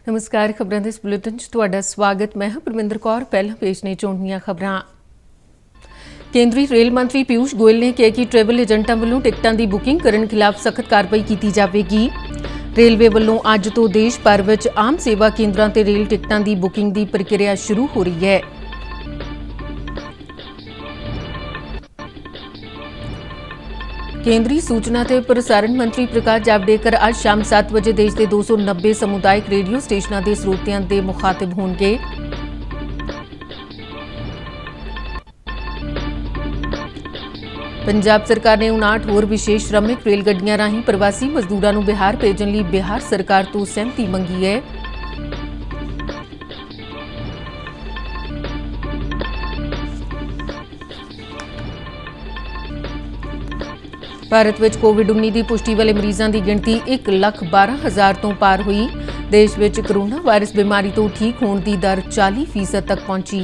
नमस्कार। खबरों के इस बुलेटिन च तुहाडा स्वागत। मैं हां परमिंदर कौर। पहला पेश ने चोण दीआं खबरां। केंद्रीय रेल मंत्री पीयूष गोयल ने कहा कि ट्रैवल एजेंटां वल्लों टिकटां दी बुकिंग करन खिलाफ सख्त कार्रवाई की जाएगी। रेलवे वल्लों अज तो देश भर विच आम सेवा केंद्रां ते रेल टिकटां दी बुकिंग दी प्रक्रिया शुरू हो रही है। केंद्रीय सूचना ते प्रसारण मंत्री प्रकाश जावड़ेकर आज शाम 7 बजे देश के 290 समुदायिक रेडियो स्टेशनों के स्रोतियां के मुखातिब होंगे। पंजाब सरकार ने 59 होर विशेष श्रमिक रेलगड्डियां राही प्रवासी मजदूरों को बिहार भेजने लिए बिहार सरकार तो सहमति मंगी है। भारत में कोविड-19 की पुष्टि वाले मरीजों की गिनती 1,12,000 तो पार हुई। देश में कोरोना वायरस बीमारी तो ठीक होने की दर 40% तक पहुंची।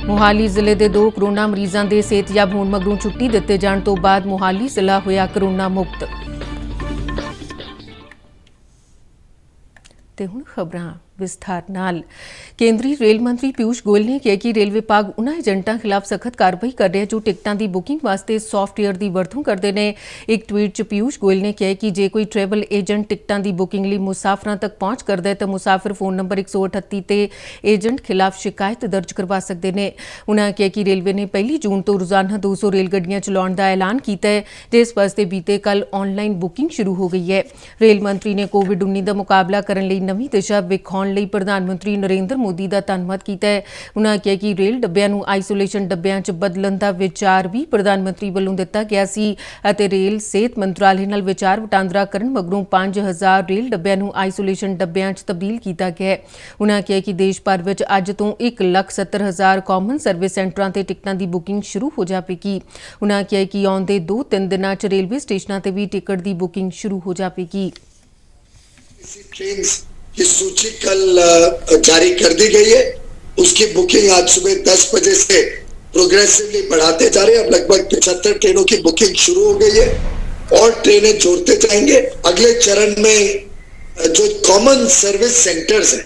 मोहाली जिले के 2 कोरोना मरीजों के सेहतयाब होने मगरों छुट्टी दिते जाने तो बाद मोहाली जिला होया कोरोना मुक्त। ते हुण खबरां विस्तार नाल। केंद्रीय रेल मंत्री पीयूष गोयल ने कहा कि रेल विभाग उन्हां एजेंटां खिलाफ सख्त कार्रवाई कर रहा है जो टिकटां की बुकिंग वास्ते सॉफ्टवेयर की वरतों करते हैं। एक ट्वीट च पीयूष गोयल ने कहा कि जे कोई ट्रैवल एजेंट टिकटां की बुकिंग लिए मुसाफिरों तक पहुंच करता है तो मुसाफिर फोन नंबर 138 ते एजेंट खिलाफ शिकायत दर्ज करवा सकते हैं। उन्होंने कहा कि रेलवे ने 1 जून तो रोजाना 200 रेलगड्डियां चलाने का ऐलान किया है, जिस वास्ते बीते कल ऑनलाइन बुकिंग शुरू हो गई है। रेल मंत्री ने कोविड-19 का मुकाबला करने लई नवीं दिशा विखाउण लई प्रधानमंत्री नरेंद्र मोदी का धन्नवाद किया है। उन्होंने कहा कि रेल डब्बियां नूं आइसोलेशन डब्बियां च बदलण का विचार भी प्रधानमंत्री वालों दिता गया सी अते रेल सेहत मंत्रालय नाल विचार वटांदरा करन मगरों 5000 रेल डब्बियां नूं आइसोलेशन डब्बियां च तब्दील किया गया है। उन्होंने कहा कि देश भर विच अज तो 1,70,000 कॉमन सर्विस सेंटरां ते टिकटां की बुकिंग शुरू हो जाएगी। उन्होंने कहा कि आउंदे 2-3 दिनां च रेलवे स्टेशनां ते भी टिकट की बुकिंग शुरू हो जाएगी। की सूची कल जारी कर दी गई है। उसकी बुकिंग आज सुबह 10 बजे से प्रोग्रेसिवली बढ़ाते जा रहे हैं। अब लगभग 75 ट्रेनों की बुकिंग शुरू हो गई है और ट्रेनें जोड़ते जाएंगे। अगले चरण में जो कॉमन सर्विस सेंटर्स हैं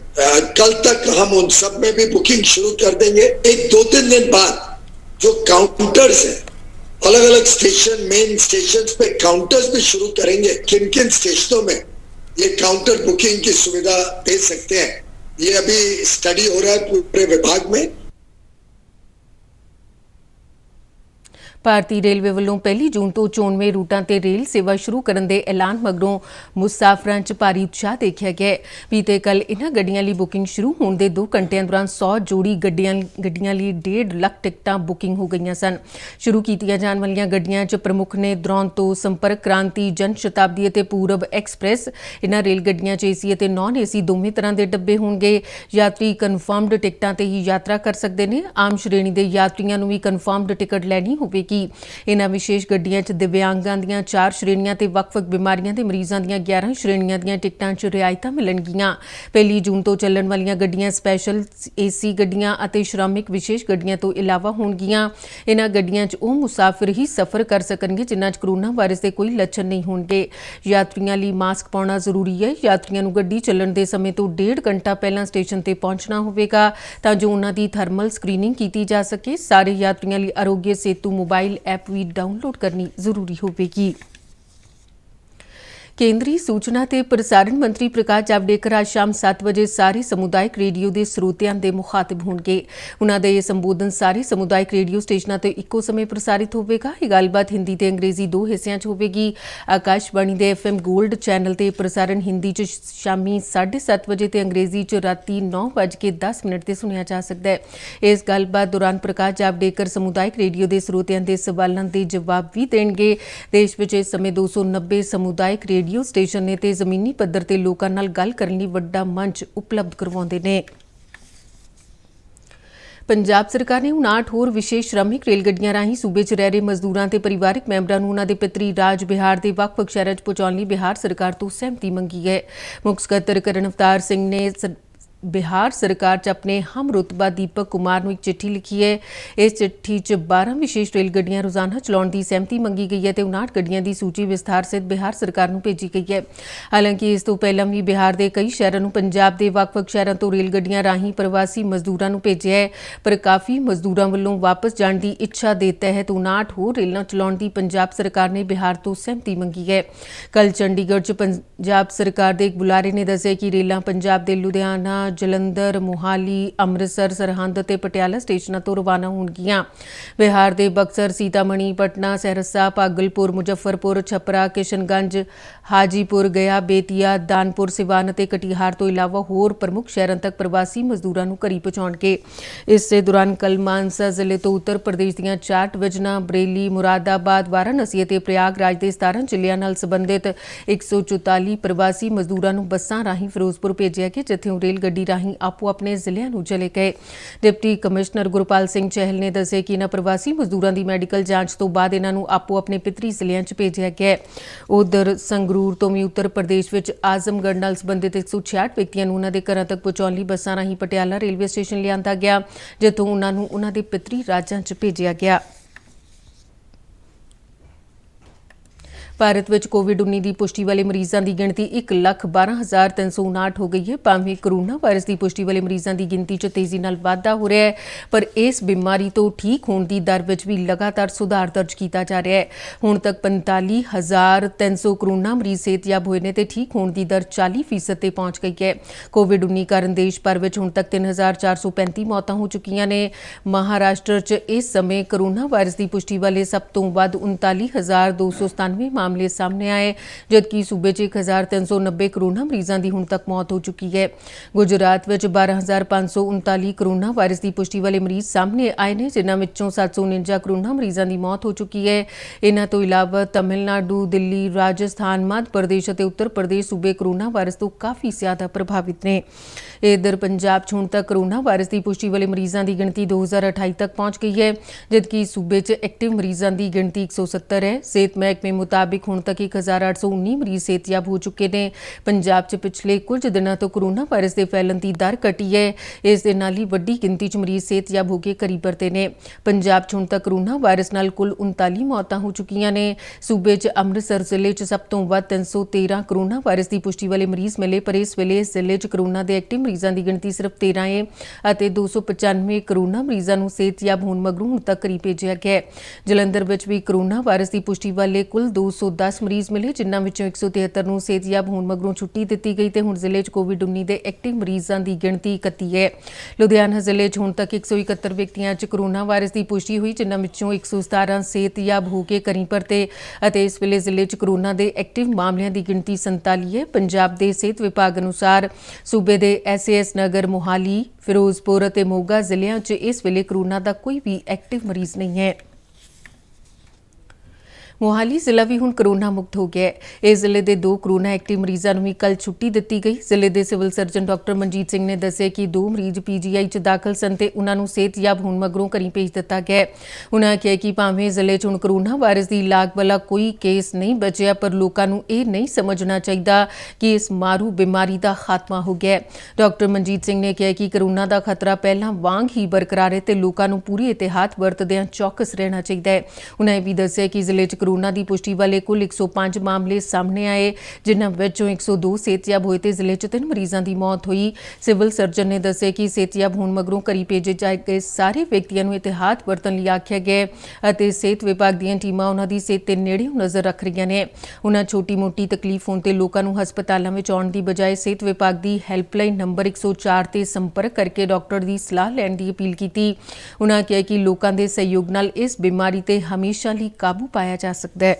कल तक हम उन सब में भी बुकिंग शुरू कर देंगे। 1-2-3 दिन बाद जो काउंटर्स हैं अलग अलग स्टेशन मेन स्टेशन पे काउंटर्स भी शुरू करेंगे। किन किन स्टेशनों में ये काउंटर बुकिंग की सुविधा दे सकते हैं, ये अभी स्टडी हो रहा है पूरे विभाग में। भारतीय रेलवे वालों 1 जून तो 94 रूटां ते रेल सेवा शुरू करने के ऐलान मगरों मुसाफिरां च भारी उत्साह देखा गया। बीते कल इन्हां गड्डियां लई बुकिंग शुरू होने के 2 घंटियां दौरान 100 जोड़ी गड्डियां लई 1.5 लाख टिकटां बुकिंग हो गई सन। शुरू कीतियां जाण वालीआं गड्डियां च प्रमुख ने दुरंतो, संपर्क क्रांति, जन शताब्दी ते पूरब एक्सप्रैस। इन्हां रेल गड्डियां च एसी ते नॉन एसी दोवें तरह के डब्बे होणगे। यात्री कन्फर्मड टिकटां ते ही यात्रा कर सकते हैं। आम श्रेणी के यात्रियों को भी कन्फर्मड टिकट लैनी होगी। इन्हां विशेष गड्डियां च दिव्यांगां दीआं 4 श्रेणियां ते वख-वख बीमारियां दे मरीजां दीआं 11 श्रेणियां दीआं टिकटां च रियायतां मिलणगीआं। 1 जून तो चलण वालीआं गड्डियां स्पैशल एसी गड्डियां अते श्रमिक विशेष गड्डियां तो इलावा होणगीआं। इन्हां गड्डियां च ओह मुसाफिर ही सफर कर सकणगे जिन्हां च कोरोना वायरस के कोई लक्षण नहीं होणगे। यात्रियों लई मास्क पाउणा जरूरी है। यात्रियों नूं गड्डी चलण दे समय तो 1.5 घंटा पहलां स्टेशन ते पहुंचना होवेगा तां जो उन्हां दी थर्मल स्क्रीनिंग की जा सके। सारे यात्रियों लई आरोग्य सेतु मोबाइल ऐप भी डाउनलोड करनी जरूरी होगी। केंद्रीय सूचना ते प्रसारण मंत्री प्रकाश जावड़ेकर आज शाम 7 बजे सारे समुदायिक रेडियो के स्रोतियां के मुखातिब होंगे। उन्होंने यह संबोधन सारे समुदायिक रेडियो स्टेशनों ते इक्को समय प्रसारित होगा। यह गलबात हिंदी ते अंग्रेजी 2 हिस्सों च होगी। आकाशवाणी के FM गोल्ड चैनल ते प्रसारण हिंदी च शामी 7:30 बजे ते अंग्रेजी च राती 9:10 ते सुनिया जा सकता है। इस गलबात दौरान प्रकाश जावड़ेकर समुदायिक रेडियो के स्रोतियां के सवालों के जवाब भी देंगे। देश में इस समय 290 समुदायिक रेडियो स्टेशन ने ते जमीनी पद्धर ते लोकां नाल गल करन लई वड्डा मंच उपलब्ध करवाउंदे ने। पंजाब सरकार ने 59 होर विशेष श्रमिक रेलगड्डियां राही सूबे च रह रहे मजदूरों ते परिवारक मैंबरां नूं उन्हां दे पितरी राज बिहार के वख-वख शहरां च पहुंचाउण लई बिहार सरकार तो सहमति मंगी है। मुख सकत्तर करण अवतार सिंह ने ਬਿਹਾਰ ਸਰਕਾਰ 'ਚ ਆਪਣੇ ਹਮ ਰੁਤਬਾ ਦੀਪਕ ਕੁਮਾਰ ਨੂੰ ਇੱਕ ਚਿੱਠੀ ਲਿਖੀ ਹੈ। ਇਸ ਚਿੱਠੀ 'ਚ 12 ਵਿਸ਼ੇਸ਼ ਰੇਲ ਗੱਡੀਆਂ ਰੋਜ਼ਾਨਾ ਚਲਾਉਣ ਦੀ ਸਹਿਮਤੀ ਮੰਗੀ ਗਈ ਹੈ ਤੇ 59 ਗੱਡੀਆਂ ਦੀ ਸੂਚੀ ਵਿਸਥਾਰ ਸਹਿਤ ਬਿਹਾਰ ਸਰਕਾਰ ਨੂੰ ਭੇਜੀ ਗਈ ਹੈ। ਹਾਲਾਂਕਿ ਇਸ ਤੋਂ ਪਹਿਲਾਂ ਵੀ ਬਿਹਾਰ ਦੇ ਕਈ ਸ਼ਹਿਰਾਂ ਨੂੰ ਪੰਜਾਬ ਦੇ ਵੱਖ-ਵੱਖ ਸ਼ਹਿਰਾਂ ਤੋਂ ਰੇਲ ਗੱਡੀਆਂ ਰਾਹੀਂ ਪ੍ਰਵਾਸੀ ਮਜ਼ਦੂਰਾਂ ਨੂੰ ਭੇਜਿਆ ਹੈ, ਪਰ ਕਾਫੀ ਮਜ਼ਦੂਰਾਂ ਵੱਲੋਂ ਵਾਪਸ ਜਾਣ ਦੀ ਇੱਛਾ ਦੇ ਤਹਿਤ 59 ਹੋਰ ਰੇਲਾਂ ਚਲਾਉਣ ਦੀ ਪੰਜਾਬ ਸਰਕਾਰ ਨੇ ਬਿਹਾਰ ਤੋਂ ਸਹਿਮਤੀ ਮੰਗੀ ਹੈ। ਕੱਲ ਚੰਡੀਗੜ੍ਹ 'ਚ ਪੰਜਾਬ ਸਰਕਾਰ ਦੇ ਇੱਕ ਬੁਲਾਰੇ ਨੇ ਦੱਸਿਆ ਕਿ ਰੇਲਾਂ ਪੰਜਾਬ ਦੇ ਲੁਧਿਆਣਾ, ਜਲੰਧਰ, ਮੋਹਾਲੀ, ਅੰਮ੍ਰਿਤਸਰ, ਸਰਹੰਦ ਅਤੇ ਪਟਿਆਲਾ ਸਟੇਸ਼ਨਾਂ ਤੋਂ ਰਵਾਨਾ ਹੋਣਗੀਆਂ। ਬਿਹਾਰ ਦੇ ਬਕਸਰ, ਸੀਤਾਮਣੀ, ਪਟਨਾ, सहरसा, ਭਾਗਲਪੁਰ, ਮੁਜ਼ੱਫਰਪੁਰ, ਛਪਰਾ, ਕਿਸ਼ਨਗੰਜ, ਹਾਜੀਪੁਰ, ਗਿਆ, ਬੇਤੀਆ, ਦਾਨਪੁਰ, ਸਿਵਾਨ ਅਤੇ ਕਟਿਹਾਰ ਤੋਂ ਇਲਾਵਾ ਹੋਰ ਪ੍ਰਮੁੱਖ ਸ਼ਹਿਰਾਂ ਤੱਕ ਪ੍ਰਵਾਸੀ ਮਜ਼ਦੂਰਾਂ ਨੂੰ ਘਰੀ ਪਹੁੰਚਾਉਣਗੇ। ਇਸੇ ਦੌਰਾਨ ਕੱਲ ਮਾਨਸਾ ਜ਼ਿਲ੍ਹੇ ਤੋਂ ਉੱਤਰ ਪ੍ਰਦੇਸ਼ ਦੀਆਂ 4 ਡਿਵੀਜ਼ਨਾਂ, ਬਰੇਲੀ, ਮੁਰਾਦਾਬਾਦ, ਵਾਰਾਣਸੀ ਅਤੇ ਪ੍ਰਯਾਗਰਾਜ ਦੇ 17 ਜ਼ਿਲ੍ਹਿਆਂ ਨਾਲ ਸੰਬੰਧਿਤ 144 ਪ੍ਰਵਾਸੀ ਮਜ਼ਦੂਰਾਂ ਨੂੰ ਬੱਸਾਂ ਰਾਹੀਂ ਫਿਰੋਜ਼ਪੁਰ ਭੇਜਿਆ ਗਿਆ, ਜਿੱਥੇ ਉਹ ਰੇਲ ਗੱਡੀ ਰਾਹੀਂ ਆਪੋ ਆਪਣੇ ਜ਼ਿਲ੍ਹਿਆਂ ਨੂੰ ਚਲੇ ਗਏ। ਡਿਪਟੀ ਕਮਿਸ਼ਨਰ ਗੁਰਪਾਲ ਸਿੰਘ ਚਹਿਲ ਨੇ ਦੱਸਿਆ ਕਿ ਇਹਨਾਂ ਪ੍ਰਵਾਸੀ ਮਜ਼ਦੂਰਾਂ ਦੀ ਮੈਡੀਕਲ ਜਾਂਚ ਤੋਂ ਬਾਅਦ ਇਹਨਾਂ ਨੂੰ ਆਪੋ ਆਪਣੇ ਪਿਤਰੀ ਜ਼ਿਲ੍ਹਿਆਂ 'ਚ ਭੇਜਿਆ ਗਿਆ। ਉਧਰ ਸੰਗਰੂਰ ਤੋਂ ਵੀ ਉੱਤਰ ਪ੍ਰਦੇਸ਼ ਵਿੱਚ ਆਜ਼ਮਗੜ੍ਹ ਨਾਲ ਸੰਬੰਧਿਤ 166 ਵਿਅਕਤੀਆਂ ਨੂੰ ਉਹਨਾਂ ਦੇ ਘਰਾਂ ਤੱਕ ਪਹੁੰਚਾਉਣ ਲਈ ਬੱਸਾਂ ਰਾਹੀਂ ਪਟਿਆਲਾ ਰੇਲਵੇ ਸਟੇਸ਼ਨ ਲਿਆਂਦਾ ਗਿਆ, ਜਿੱਥੋਂ ਉਹਨਾਂ ਨੂੰ ਉਹਨਾਂ ਦੇ ਪਿਤਰੀ ਰਾਜਾਂ 'ਚ ਭੇਜਿਆ ਗਿਆ। ਭਾਰਤ ਵਿੱਚ ਕੋਵਿਡ-19 ਦੀ ਪੁਸ਼ਟੀ ਵਾਲੇ ਮਰੀਜ਼ਾਂ ਦੀ ਗਿਣਤੀ 1,12,359 ਹੋ ਗਈ ਹੈ। ਭਾਵੇਂ ਕੋਰੋਨਾ ਵਾਇਰਸ ਦੀ ਪੁਸ਼ਟੀ ਵਾਲੇ ਮਰੀਜ਼ਾਂ ਦੀ ਗਿਣਤੀ 'ਚ ਤੇਜ਼ੀ ਨਾਲ ਵਾਧਾ ਹੋ ਰਿਹਾ ਹੈ, ਪਰ ਇਸ ਬਿਮਾਰੀ ਤੋਂ ਠੀਕ ਹੋਣ ਦੀ ਦਰ ਵਿੱਚ ਵੀ ਲਗਾਤਾਰ ਸੁਧਾਰ ਦਰਜ ਕੀਤਾ ਜਾ ਰਿਹਾ ਹੈ। ਹੁਣ ਤੱਕ 45,300 ਕੋਰੋਨਾ ਮਰੀਜ਼ ਸਿਹਤਯਾਬ ਹੋਏ ਨੇ ਤੇ ਠੀਕ ਹੋਣ ਦੀ ਦਰ 40% ਤੇ ਪਹੁੰਚ ਗਈ ਹੈ। ਕੋਵਿਡ-19 ਕਾਰਨ ਦੇਸ਼ ਭਰ ਵਿੱਚ ਹੁਣ ਤੱਕ 3,435 ਮੌਤਾਂ ਹੋ ਚੁੱਕੀਆਂ ਨੇ। ਮਹਾਰਾਸ਼ਟਰ 'ਚ ਇਸ ਸਮੇਂ ਕੋਰੋਨਾ ਵਾਇਰਸ ਦੀ ਪੁਸ਼ਟੀ ਵਾਲੇ ਸਭ ਤੋਂ ਵੱਧ 39,297 ਮਾਮਲੇ ਸਾਹਮਣੇ ਆਏ, ਜਦਕਿ ਸੂਬੇ 'ਚ 1,390 ਕੋਰੋਨਾ ਮਰੀਜ਼ਾਂ ਦੀ ਹੁਣ ਤੱਕ ਮੌਤ ਹੋ ਚੁੱਕੀ ਹੈ। ਗੁਜਰਾਤ ਵਿੱਚ 12,539 ਕੋਰੋਨਾ ਵਾਇਰਸ ਦੀ ਪੁਸ਼ਟੀ ਵਾਲੇ ਮਰੀਜ਼ ਸਾਹਮਣੇ ਆਏ ਨੇ, ਜਿਨ੍ਹਾਂ ਵਿੱਚੋਂ 749 ਕੋਰੋਨਾ ਮਰੀਜ਼ਾਂ ਦੀ ਮੌਤ ਹੋ ਚੁੱਕੀ ਹੈ। ਇਹਨਾਂ ਤੋਂ ਇਲਾਵਾ ਤਮਿਲਨਾਡੂ, ਦਿੱਲੀ, ਰਾਜਸਥਾਨ, ਮੱਧ ਪ੍ਰਦੇਸ਼ ਅਤੇ ਉੱਤਰ ਪ੍ਰਦੇਸ਼ ਸੂਬੇ ਕੋਰੋਨਾ ਵਾਇਰਸ ਤੋਂ ਕਾਫੀ ਜ਼ਿਆਦਾ ਪ੍ਰਭਾਵਿਤ ਨੇ। ਇਧਰ ਪੰਜਾਬ 'ਚ ਹੁਣ ਤੱਕ ਕੋਰੋਨਾ ਵਾਇਰਸ ਦੀ ਪੁਸ਼ਟੀ ਵਾਲੇ ਮਰੀਜ਼ਾਂ ਦੀ ਗਿਣਤੀ 2028 ਤੱਕ ਪਹੁੰਚ ਗਈ ਹੈ, ਜਦਕਿ ਸੂਬੇ 'ਚ ਐਕਟਿਵ ਮਰੀਜ਼ਾਂ ਦੀ ਗਿਣਤੀ 170 ਹੈ। ਸਿਹਤ ਮਹਿਕਮੇ ਮੁਤਾਬਿਕ ਹੁਣ ਤੱਕ 1,819 ਮਰੀਜ਼ ਸਿਹਤਯਾਬ ਹੋ ਚੁੱਕੇ ਨੇ। ਪੰਜਾਬ 'ਚ ਪਿਛਲੇ ਕੁਝ ਦਿਨਾਂ ਤੋਂ ਕੋਰੋਨਾ ਵਾਇਰਸ ਦੇ ਫੈਲਣ ਦੀ ਦਰ ਘਟੀ ਹੈ। ਇਸ ਦੇ ਨਾਲ ਹੀ ਵੱਡੀ ਗਿਣਤੀ 'ਚ ਮਰੀਜ਼ ਸਿਹਤਯਾਬ ਹੋ ਕੇ ਘਰੀ ਪਰਤੇ ਨੇ। ਪੰਜਾਬ 'ਚ ਹੁਣ ਤੱਕ ਕੋਰੋਨਾ ਵਾਇਰਸ ਨਾਲ ਕੁੱਲ 39 ਮੌਤਾਂ ਹੋ ਚੁੱਕੀਆਂ ਨੇ। ਸੂਬੇ 'ਚ ਅੰਮ੍ਰਿਤਸਰ ਜ਼ਿਲ੍ਹੇ 'ਚ ਸਭ ਤੋਂ ਵੱਧ 313 ਕੋਰੋਨਾ ਵਾਇਰਸ ਦੀ ਪੁਸ਼ਟੀ ਵਾਲੇ ਮਰੀਜ਼ ਮਿਲੇ, ਪਰ ਇਸ ਵੇਲੇ ਇਸ ਜ਼ਿਲ੍ਹੇ 'ਚ ਕੋਰੋਨਾ ਦੇ ਐਕਟਿਵ ਮਰੀਜ਼ਾਂ ਦੀ ਗਿਣਤੀ ਸਿਰਫ 13 ਹੈ ਅਤੇ 295 ਕੋਰੋਨਾ ਮਰੀਜ਼ਾਂ ਨੂੰ ਸਿਹਤਯਾਬ ਹੋਣ ਮਗਰੋਂ ਹੁਣ ਤੱਕ ਘਰੀ ਭੇਜਿਆ ਗਿਆ। ਜਲੰਧਰ ਵਿੱਚ ਵੀ ਕੋਰੋਨਾ ਵਾਇਰਸ ਦੀ ਪੁਸ਼ਟੀ ਵਾਲੇ ਕੁੱਲ 210 ਮਰੀਜ਼ ਮਿਲੇ, ਜਿਨ੍ਹਾਂ ਵਿੱਚੋਂ 173 ਨੂੰ ਸਿਹਤਯਾਬ ਹੋਣ ਮਗਰੋਂ ਛੁੱਟੀ ਦਿੱਤੀ ਗਈ ਤੇ ਹੁਣ ਜ਼ਿਲ੍ਹੇ 'ਚ ਕੋਵਿਡ-19 ਦੇ ਐਕਟਿਵ ਮਰੀਜ਼ਾਂ ਦੀ ਗਿਣਤੀ 31 ਹੈ। ਲੁਧਿਆਣਾ ਜ਼ਿਲ੍ਹੇ 'ਚ ਹੁਣ ਤੱਕ 171 ਵਿਅਕਤੀਆਂ 'ਚ ਕੋਰੋਨਾ ਵਾਇਰਸ ਦੀ ਪੁਸ਼ਟੀ ਹੋਈ, ਜਿਨ੍ਹਾਂ ਵਿੱਚੋਂ 117 ਸਿਹਤਯਾਬ ਹੋ ਕੇ ਘਰੀ ਪਰਤੇ ਅਤੇ ਇਸ ਵੇਲੇ ਜ਼ਿਲ੍ਹੇ 'ਚ ਕੋਰੋਨਾ ਦੇ ਐਕਟਿਵ ਮਾਮਲਿਆਂ ਦੀ ਗਿਣਤੀ 47 ਹੈ। ਪੰਜਾਬ ਦੇ ਸਿਹਤ ਵਿਭਾਗ ਅਨੁਸਾਰ ਸੂਬੇ ਦੇ SAS ਨਗਰ, ਮੋਹਾਲੀ, ਫਿਰੋਜ਼ਪੁਰ ਅਤੇ ਮੋਗਾ ਜ਼ਿਲ੍ਹਿਆਂ 'ਚ ਇਸ ਵੇਲੇ ਕੋਰੋਨਾ ਦਾ ਕੋਈ ਵੀ ਐਕਟਿਵ ਮਰੀਜ਼ ਨਹੀਂ ਹੈ। ਮੋਹਾਲੀ ਜ਼ਿਲ੍ਹਾ ਵੀ ਹੁਣ ਕੋਰੋਨਾ ਮੁਕਤ ਹੋ ਗਿਆ ਹੈ। ਇਸ ਜ਼ਿਲ੍ਹੇ ਦੇ 2 ਕੋਰੋਨਾ ਐਕਟਿਵ ਮਰੀਜ਼ਾਂ ਨੂੰ ਵੀ ਕੱਲ ਛੁੱਟੀ ਦਿੱਤੀ ਗਈ। ਜ਼ਿਲ੍ਹੇ ਦੇ civil surgeon doctor Manjit Singh ਨੇ ਦੱਸਿਆ ਕਿ 2 ਮਰੀਜ਼ PGI 'ਚ ਦਾਖਲ ਸਨ ਤੇ ਉਹਨਾਂ ਨੂੰ ਸਿਹਤਯਾਬ ਹੋਣ ਮਗਰੋਂ ਘਰੀ ਭੇਜ ਦਿੱਤਾ ਗਿਆ। ਉਹਨਾਂ ਕਿਹਾ ਕਿ ਭਾਵੇਂ ਜ਼ਿਲ੍ਹੇ 'ਚ ਹੁਣ ਕੋਰੋਨਾ ਵਾਇਰਸ ਦੀ ਲਾਗ ਵਾਲਾ ਕੋਈ ਕੇਸ ਨਹੀਂ ਬਚਿਆ, ਪਰ ਲੋਕਾਂ ਨੂੰ ਇਹ ਨਹੀਂ ਸਮਝਣਾ ਚਾਹੀਦਾ ਕਿ ਇਸ ਮਾਰੂ ਬਿਮਾਰੀ ਦਾ ਖਾਤਮਾ ਹੋ ਗਿਆ। ਡਾਕਟਰ ਮਨਜੀਤ ਸਿੰਘ ਨੇ ਕਿਹਾ ਕਿ ਕੋਰੋਨਾ ਦਾ ਖਤਰਾ ਪਹਿਲਾਂ ਵਾਂਗ ਹੀ ਬਰਕਰਾਰ ਹੈ ਤੇ ਲੋਕਾਂ ਨੂੰ ਪੂਰੀ ਇਹਤਿਆਤ ਵਰਤਦਿਆਂ ਚੌਕਸ ਰਹਿਣਾ ਚਾਹੀਦਾ ਹੈ। ਉਹਨਾਂ ਇਹ ਵੀ ਦੱਸਿਆ ਕਿ ਜ਼ਿਲ੍ਹੇ 'ਚ ਕੋਰੋਨਾ ਦੀ ਪੁਸ਼ਟੀ ਵਾਲੇ ਕੁੱਲ 105 ਮਾਮਲੇ ਸਾਹਮਣੇ ਆਏ, ਜਿਨ੍ਹਾਂ ਵਿੱਚੋਂ 102 ਸਿਹਤਯਾਬ ਹੋਏ ਤੇ ਜ਼ਿਲ੍ਹੇ 'ਚ 3 ਮਰੀਜ਼ਾਂ ਦੀ ਮੌਤ ਹੋਈ। ਸਿਵਲ ਸਰਜਨ ਨੇ ਦੱਸਿਆ ਕਿ ਸਿਹਤਯਾਬ ਹੋਣ ਮਗਰੋਂ ਘਰੀ ਭੇਜੇ ਗਏ ਸਾਰੇ ਵਿਅਕਤੀਆਂ ਨੂੰ ਇਹਤਿਆਤ ਵਰਤਣ ਲਈ ਆਖਿਆ ਗਿਆ ਅਤੇ ਸਿਹਤ ਵਿਭਾਗ ਦੀਆਂ ਟੀਮਾਂ ਉਹਨਾਂ ਦੀ ਸਿਹਤ ਤੇ ਨੇੜਿਓਂ ਨਜ਼ਰ ਰੱਖ ਰਹੀਆਂ ਨੇ। ਉਹਨਾਂ ਛੋਟੀ-ਮੋਟੀ ਤਕਲੀਫ ਹੋਣ ਤੇ ਲੋਕਾਂ ਨੂੰ ਹਸਪਤਾਲਾਂ ਵਿੱਚ ਆਉਣ ਦੀ ਬਜਾਏ ਸਿਹਤ ਵਿਭਾਗ ਦੀ ਹੈਲਪਲਾਈਨ ਨੰਬਰ 104 ਤੇ ਸੰਪਰਕ ਕਰਕੇ ਡਾਕਟਰ ਦੀ ਸਲਾਹ ਲੈਣ ਦੀ ਅਪੀਲ ਕੀਤੀ। ਉਹਨਾਂ ਕਿਹਾ ਕਿ ਲੋਕਾਂ ਦੇ ਸਹਿਯੋਗ ਨਾਲ ਇਸ ਬਿਮਾਰੀ ਤੇ ਹਮੇਸ਼ਾ ਲਈ ਕਾਬੂ ਪਾਇਆ ਜਾ ਸਕਦਾ ਹੈ।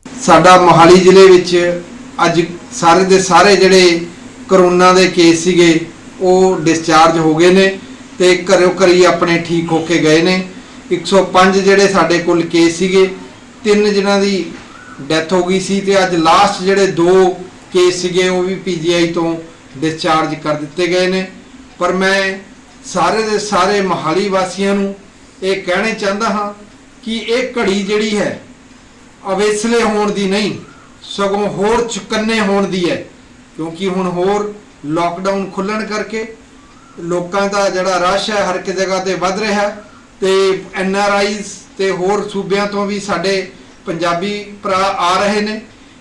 ਸਾਡਾ ਮੋਹਾਲੀ ਜ਼ਿਲ੍ਹੇ ਵਿੱਚ ਅੱਜ ਸਾਰੇ ਦੇ ਸਾਰੇ ਜਿਹੜੇ ਕਰੋਨਾ ਦੇ ਕੇਸ ਸੀਗੇ ਉਹ ਡਿਸਚਾਰਜ ਹੋ ਗਏ ਨੇ ਤੇ ਘਰੋਂ ਘਰੀ ਆਪਣੇ ਠੀਕ ਹੋ ਕੇ ਗਏ ਨੇ। 105 ਜਿਹੜੇ ਸਾਡੇ ਕੁੱਲ ਕੇਸ ਸੀਗੇ, 3 ਜਿਨ੍ਹਾਂ ਦੀ ਡੈਥ ਹੋ ਗਈ ਸੀ ਤੇ ਅੱਜ ਲਾਸਟ ਜਿਹੜੇ 2 ਕੇਸ ਸੀਗੇ ਉਹ ਵੀ PGI ਤੋਂ ਡਿਸਚਾਰਜ ਕਰ ਦਿੱਤੇ ਗਏ ਨੇ। ਪਰ ਮੈਂ ਸਾਰੇ ਦੇ ਸਾਰੇ ਮੋਹਾਲੀ ਵਾਸੀਆਂ ਨੂੰ ਇਹ ਕਹਿਣਾ ਚਾਹੁੰਦਾ ਹਾਂ ਕਿ ਇਹ ਘੜੀ ਜਿਹੜੀ ਹੈ ਅਵੇਸਲੇ ਹੋਣ ਦੀ ਨਹੀਂ, ਸਗੋਂ ਹੋਰ ਚੁਕੰਨੇ ਹੋਣ ਦੀ ਹੈ, ਕਿਉਂਕਿ ਹੁਣ ਹੋਰ ਲੋਕਡਾਊਨ ਖੁੱਲਣ ਕਰਕੇ ਲੋਕਾਂ ਦਾ ਜਿਹੜਾ ਰਸ਼ ਹੈ ਹਰ ਇੱਕ ਜਗ੍ਹਾ ਤੇ ਵੱਧ ਰਿਹਾ ਹੈ ਤੇ NRIs ਤੇ ਹੋਰ ਸੂਬਿਆਂ ਤੋਂ ਵੀ ਸਾਡੇ ਪੰਜਾਬੀ ਭਰਾ ਆ ਰਹੇ ਨੇ।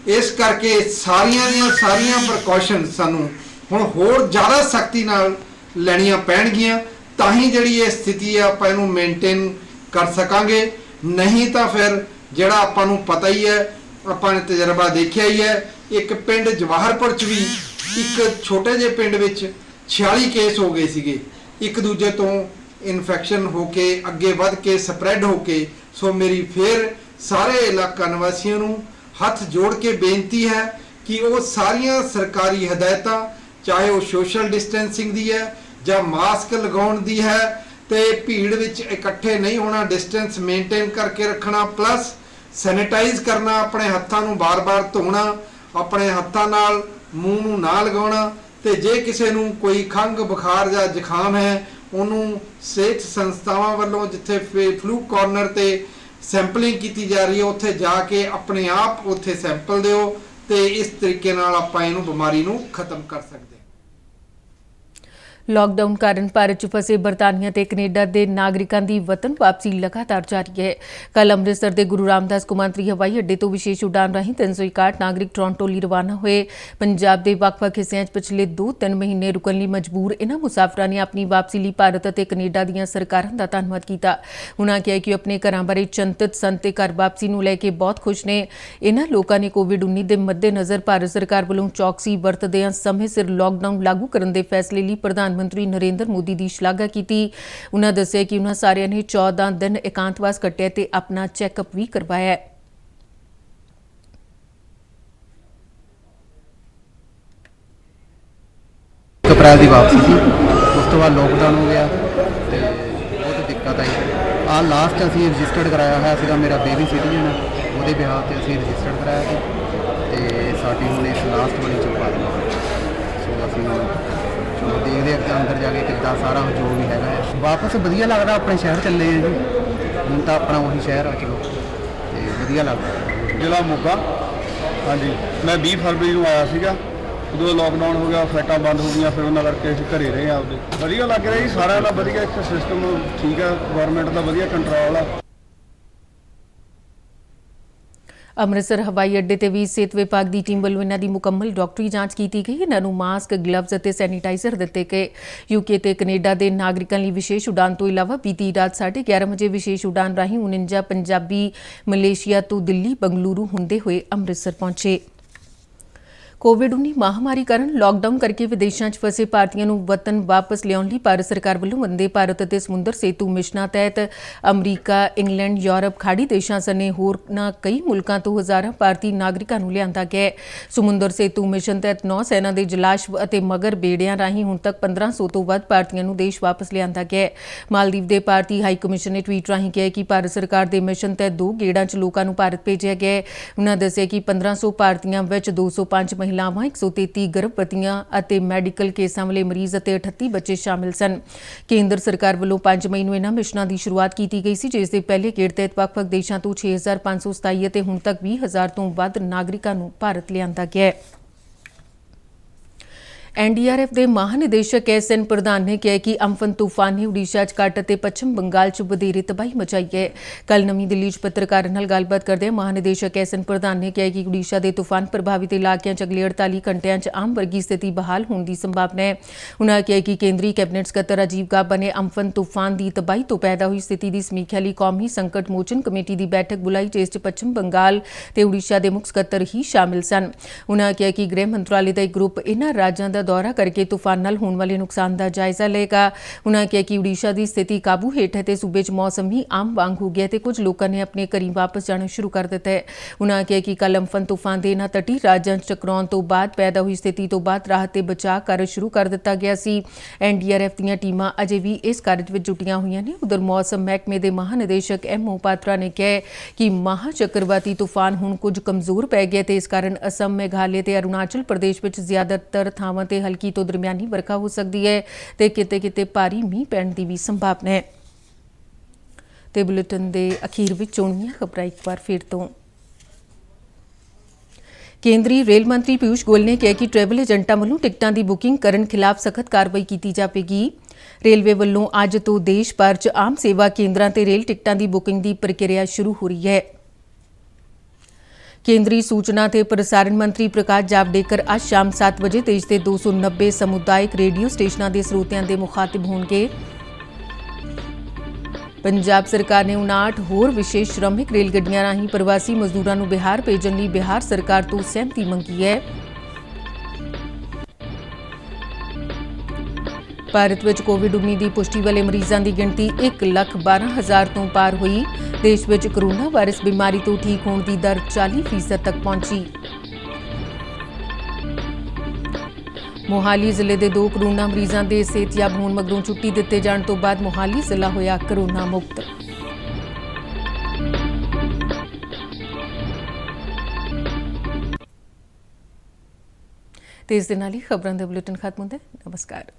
ਇਸ ਕਰਕੇ ਸਾਰੀਆਂ ਦੀਆਂ ਸਾਰੀਆਂ ਪ੍ਰੀਕਾਸ਼ਨਸ ਸਾਨੂੰ ਹੁਣ ਹੋਰ ਜ਼ਿਆਦਾ ਸਖਤੀ ਨਾਲ ਲੈਣੀਆਂ ਪੈਣਗੀਆਂ, ਤਾਂ ਹੀ ਜਿਹੜੀ ਇਹ ਸਥਿਤੀ ਹੈ ਆਪਾਂ ਇਹਨੂੰ ਮੇਨਟੇਨ ਕਰ ਸਕਾਂਗੇ। ਨਹੀਂ ਤਾਂ ਫਿਰ ਜਿਹੜਾ ਆਪਾਂ ਨੂੰ ਪਤਾ ਹੀ ਹੈ, ਆਪਾਂ ਨੇ ਤਜਰਬਾ ਦੇਖਿਆ ਹੀ ਹੈ, ਇੱਕ ਪਿੰਡ ਜਵਾਹਰਪੁਰ ਚ ਵੀ ਇੱਕ ਛੋਟੇ ਜਿਹੇ ਪਿੰਡ ਵਿੱਚ 46 ਕੇਸ ਹੋ ਗਏ ਸੀਗੇ, ਇੱਕ ਦੂਜੇ ਤੋਂ ਇਨਫੈਕਸ਼ਨ ਹੋ ਕੇ ਅੱਗੇ ਵੱਧ ਕੇ ਸਪਰੈਡ ਹੋ ਕੇ। ਸੋ ਮੇਰੀ ਫਿਰ ਸਾਰੇ ਇਲਾਕਾ ਨਿਵਾਸੀਆਂ ਨੂੰ ਹੱਥ ਜੋੜ ਕੇ ਬੇਨਤੀ ਹੈ ਕਿ ਉਹ ਸਾਰੀਆਂ ਸਰਕਾਰੀ ਹਦਾਇਤਾਂ, ਚਾਹੇ ਉਹ ਸੋਸ਼ਲ ਡਿਸਟੈਂਸਿੰਗ ਦੀ ਹੈ ਜਾਂ ਮਾਸਕ ਲਗਾਉਣ ਦੀ ਹੈ, ਤੇ ਭੀੜ ਵਿੱਚ ਇਕੱਠੇ ਨਹੀਂ ਹੋਣਾ, ਡਿਸਟੈਂਸ ਮੇਨਟੇਨ ਕਰਕੇ ਰੱਖਣਾ, ਪਲੱਸ ਸੈਨੀਟਾਈਜ਼ ਕਰਨਾ, ਆਪਣੇ ਹੱਥਾਂ ਨੂੰ ਬਾਰ-ਬਾਰ ਧੋਣਾ, ਆਪਣੇ ਹੱਥਾਂ ਨਾਲ ਮੂੰਹ ਨੂੰ ਨਾ ਲਗਾਉਣਾ, ਤੇ ਜੇ ਕਿਸੇ ਨੂੰ ਕੋਈ ਖੰਘ ਬੁਖਾਰ ਜਾਂ ਜ਼ੁਕਾਮ ਹੈ ਉਹਨੂੰ ਸਿਹਤ ਸੰਸਥਾਵਾਂ ਵੱਲੋਂ ਜਿੱਥੇ ਫਲੂ ਕਾਰਨਰ ਤੇ ਸੈਂਪਲਿੰਗ ਕੀਤੀ ਜਾ ਰਹੀ ਹੈ ਉੱਥੇ ਜਾ ਕੇ ਆਪਣੇ ਆਪ ਉੱਥੇ ਸੈਂਪਲ ਦਿਓ, ਤੇ ਇਸ ਤਰੀਕੇ ਨਾਲ ਆਪਾਂ ਇਹਨੂੰ ਬਿਮਾਰੀ ਨੂੰ ਖਤਮ ਕਰ ਸਕਦੇ ਹਾਂ। लॉकडाउन कारण भारत च फसे बरतानिया ते कनेडा के नागरिकों की वतन वापसी लगातार जारी है। कल अमृतसर के गुरु रामदास कौमांतरी हवाई अड्डे तो विशेष उड़ान राही 361 नागरिक टोरंटो लिए रवाना हुए। पंजाब के ਵੱਖ-ਵੱਖ हिस्सों पिछले 2-3 महीने रुकन लिए मजबूर इन्हां मुसाफिरां ने अपनी वापसी लिए भारत और कनेडा दीआं सरकारां दा धन्नवाद कीता। उन्हां कहा कि अपने घरां बारे चिंतित सन ते घर वापसी नूं लैके बहुत खुश ने। इन्हां लोकां ने कोविड-19 के मद्देनज़र भारत सरकार वालों चौकसी वरतदिआं समय सिर लॉकडाउन लागू करन दे फैसले लिए प्रधानमंत्री नरेंद्र मोदी की शलाघा की। उन्होंने दस्सिया कि उन्होंने सारिਆਂ ने 14 दिन एकांतवास कट्टिया ते अपना चैकअप भी करवाया। अप्रैल की वापसी थी, उस तो बाद लॉकडाउन हो गया तो बहुत दिक्कत आई। आ लास्ट असी रजिस्टर्ड कराया है सीगा, मेरा बेबी सिटीजन है, वो बिहार से असी रजिस्टर्ड कराया था तो साड़ी हूँ इस लास्ट वाली चुपा सो असी चलो देखते हैं अंदर जाके कितना सारा जो भी है। वापस वधिया लगता, अपने शहर चले हैं जी, हूँ तो अपना वही शहर आ, चलो तो वधिया लगता। जिला मोगा, हाँ जी, मैं 20 फरवरी को आया सीगा, उदों लॉकडाउन हो गया, फ्लाइटां बंद हो गई, फिर उन्होंने करके असीं घरे रहे आपदे। वधिया लग रहा जी, सारा दा वधिया एक सिस्टम ठीक है, गवर्नमेंट का वधिया कंट्रोल है। अमृतसर हवाई अड्डे ते भी सेहत विभाग की टीम वालों इन्हां दी मुकम्मल डॉक्टरी जांच की गई। इन्हां नूं मास्क, ग्लव्स और सैनीटाइजर दिते गए। यूके ते कनेडा के नागरिकों लिए विशेष उड़ान तो इलावा बीती रात 11:30 बजे विशेष उड़ान राही 49 पंजाबी मलेशिया तो दिल्ली बंगलुरू हुंदे हुए अमृतसर पहुंचे। कोविड-19 महामारी कारण लॉकडाउन करके विदेशों च फसे भारतीयों नूं वतन वापस लियाउण लई भारत सरकार वालों वंदे भारत ते समुंदर सेतु मिशनां तहत अमरीका, इंग्लैंड, यूरोप, खाड़ी देशों सने होरनां कई मुल्कां तो हज़ारां भारतीय नागरिकां नूं लिआंदा गया। समुंदर सेतु मिशन तहत नौ सेना के जलाश्व अते मगर बेड़ियां राही हुण तक 1500 तो वध भारतीयों नूं देश वापस लिआंदा गया। मालदीव के भारतीय हाई कमिशन ने ट्वीट राही कहा कि भारत सरकार के मिशन तहत 2 गेड़ां च लोकां नूं भारत भेजिया गया। उन्होंने दस्सिया कि 1500 भारतीयों विच 205 महिलावां, 133 गर्भवतियां अते मैडिकल केसां वाले मरीज अते 38 बच्चे शामिल सन। केंद्र सरकार वालों 5 मई नूं इन्हां मिशनां की शुरुआत की गई सी, जिस दे पहले गेड़ तहत ਵੱਖ-ਵੱਖ देशों तो 6527 अते हुण तक 20,000 तो वध नागरिकां नूं भारत लिआंदा गया है। NDRF के महानिदेशक SN प्रधान ने कहा कि अम्फन तूफान ने ओडिशा च घट ते पश्चिम बंगाल च वधेरे तबाही मचाई है। कल नवीं दिल्ली च पत्रकारां नाल गलबात करदे महानिदेशक SN प्रधान ने कहा कि ओडिशा के तूफान प्रभावित इलाकों च अगले 48 घंटिਆਂ च आम वर्गी स्थिति बहाल होने की संभावना है। उन्होंने कहा कि केंद्रीय कैबिनेट सकत्तर राजीव गाबा ने अम्फन तूफान की तबाही तो पैदा हुई स्थिति की समीक्षा लिए कौमी संकट मोचन कमेटी की बैठक बुलाई, जिस च पश्चिम बंगाल ते ओडिशा के मुख सकत्तर ही शामिल सन। उन्होंने कहा कि गृह मंत्रालय का एक ग्रुप इन्हां राज्यों का दौरा करके तूफान नाल होने वाले नुकसान का जायजा लेगा। उन्होंने कहा कि ओडिशा की स्थिति काबू हेठ है ते सूबे च मौसम ही आम वांग हो गया ते कुछ लोगों ने अपने घरों वापस जाना शुरू कर दिता है। उन्होंने कहा कि कल अम्फन तूफान के इन्हां तटी राज्यों च टकराउण तो बाद पैदा हुई स्थिति तो बाद राहत ते बचाव कार्य शुरू कर दिता गया सी। NDRF दीआं टीमां अजे भी इस कार्य विच जुटियां होईयां ने। उधर मौसम महकमे के महानिदेशक MO पात्रा ने कहा कि महा चक्रवाती तूफान हुण कुछ कमजोर पै गया ते इस कारण असम, मेघालय ते अरुणाचल प्रदेश विच ज्यादातर थावां ते हल्की तो दरमियानी वर्खा हो सकती है ते किते-किते भारी मींह पैण की भी संभावना है। ते बुलेटिन के अखीर विच चोणवीआं खबरां एक बार फिर तो ਕੇਂਦਰੀ ਰੇਲ ਮੰਤਰੀ ਪਿਊਸ਼ ਗੋਇਲ ਨੇ ਕਿਹਾ ਕਿ ਟਰੈਵਲ ਏਜੰਟਾਂ ਵੱਲੋਂ ਟਿਕਟਾਂ ਦੀ ਬੁਕਿੰਗ ਕਰਨ ਖਿਲਾਫ ਸਖਤ ਕਾਰਵਾਈ ਕੀਤੀ ਜਾਵੇਗੀ। ਰੇਲਵੇ ਵੱਲੋਂ ਅੱਜ ਤੋਂ ਦੇਸ਼ ਭਰ 'ਚ ਆਮ ਸੇਵਾ ਕੇਂਦਰਾਂ ਤੇ ਰੇਲ ਟਿਕਟਾਂ ਦੀ ਬੁਕਿੰਗ ਦੀ ਪ੍ਰਕਿਰਿਆ ਸ਼ੁਰੂ ਹੋ ਰਹੀ ਹੈ। ਕੇਂਦਰੀ ਸੂਚਨਾ ਤੇ ਪ੍ਰਸਾਰਣ ਮੰਤਰੀ ਪ੍ਰਕਾਸ਼ ਜਾਵੜੇਕਰ ਅੱਜ ਸ਼ਾਮ 7 ਵਜੇ ਦੇਸ਼ ਦੇ 290 ਸਮੁਦਾਇਕ ਰੇਡੀਓ ਸਟੇਸ਼ਨਾਂ ਦੇ ਸਰੋਤਿਆਂ ਦੇ ਮੁਖਾਤਿਬ ਹੋਣਗੇ। ਪੰਜਾਬ ਸਰਕਾਰ ਨੇ 59 ਹੋਰ ਵਿਸ਼ੇਸ਼ ਸ਼੍ਰਮਿਕ ਰੇਲ ਗੱਡੀਆਂ ਰਾਹੀਂ ਪ੍ਰਵਾਸੀ ਮਜ਼ਦੂਰਾਂ ਨੂੰ ਬਿਹਾਰ ਭੇਜਣ ਲਈ ਬਿਹਾਰ ਸਰਕਾਰ ਤੋਂ ਸਹਿਮਤੀ ਮੰਗੀ ਹੈ। ਭਾਰਤ ਵਿੱਚ ਕੋਵਿਡ-19 ਦੀ ਪੁਸ਼ਟੀ ਵਾਲੇ ਮਰੀਜ਼ਾਂ ਦੀ ਗਿਣਤੀ 1,12,000 ਤੋਂ ਪਾਰ ਹੋਈ। ਦੇਸ਼ ਵਿੱਚ ਕੋਰੋਨਾ ਵਾਇਰਸ ਬਿਮਾਰੀ ਤੋਂ ਠੀਕ ਹੋਣ ਦੀ ਦਰ 40% ਤੱਕ ਪਹੁੰਚੀ। ਮੋਹਾਲੀ ਜ਼ਿਲ੍ਹੇ ਦੇ 2 ਕੋਰੋਨਾ ਮਰੀਜ਼ਾਂ ਦੇ ਸਿਹਤਯਾਬ ਹੋਣ ਮਗਰੋਂ ਛੁੱਟੀ ਦਿੱਤੇ ਜਾਣ ਤੋਂ ਬਾਅਦ ਮੋਹਾਲੀ ਜ਼ਿਲ੍ਹਾ ਹੋਇਆ ਕੋਰੋਨਾ ਮੁਕਤ। ਤੇ ਇਸ ਦੇ ਨਾਲ ਹੀ ਖਬਰਾਂ ਦਾ ਬੁਲੇਟਿਨ ਖਤਮ ਹੁੰਦਾ ਹੈ। ਨਮਸਕਾਰ।